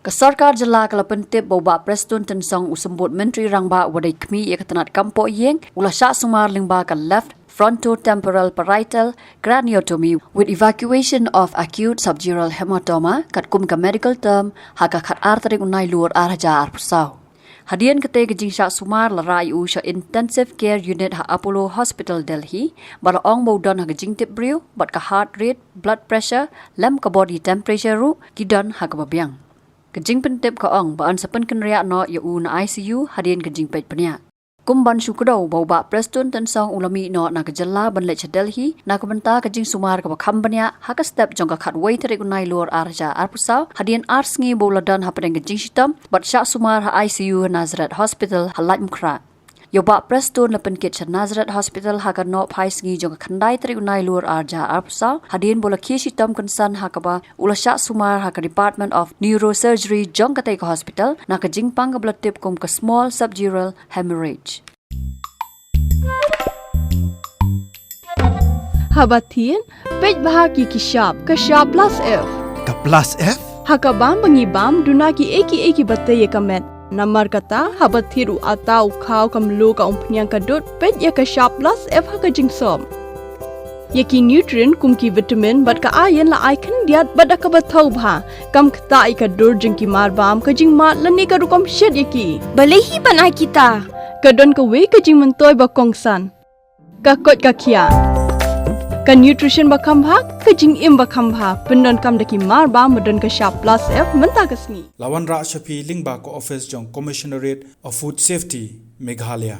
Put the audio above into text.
Sarkar jala kala pentip bawa Prestone tensong usambut menteri rangba wadai kmi ikatanat kampo yeng ulah Jingsumar lingba ka left frontotemporal parietal craniotomy with evacuation of acute subdural hematoma kat kum ka medical term haka khat artery unai luar arja arpusau. Hadian kete ke Jingsumar larai usha intensive care unit ha Apollo Hospital Delhi bala ong bodon ha jingtip briu bat ka heart rate blood pressure lem ka body temperature ru kidan ha ka babiang. Kejing pentip ka ong baan sa Pynkynriah no yau na ICU hadian kejing pet penia. Kumban syukudau bawa Prestone tensong ulami no na kejala ban lech Delhi na kubenta kejing Sumar ka bakham benia haka step jong ka khat wai tarik unai luar arja arpusau hadian ars ngi boladan ha padeng kejing shitam bat Jingsumar ha ICU Nazareth Hospital halat mukra. Yoba Prestone lepen kit Nazareth Hospital haka no phais ngi jong khandai tarik unai luar arja arpusau hadian bola kishi tam konsan hakaba ula Jingsumar haka Department of Neurosurgery jong katai ka hospital na kejing pang ka blood tip kum ka small subdural hemorrhage. Habatin pej bahagi ki sharp plus F Ka plus F haka bam bangi bam dunaki eki batai kamet namar kata habathiru atau khau kamlu ka umpnyang kadut pej ya ka sharp plus F haka jingsom yaki nutrient kumki vitamin bat ka iron la icon diat bat ka bathau bha kam khta I ka dur jingki mar bam ka jing mat lani ka rukom shed yaki balehi banai kita kadon ka we ka jing mentoy ba kongsan ka kot ka khia ka nutrition bakam bha ka jing im bakam bha pendon kam daki mar ba modon ka sharp plus F menta kasni Lawan Ra Shafi Lingba ko office jong Commissionerate of Food Safety Meghalaya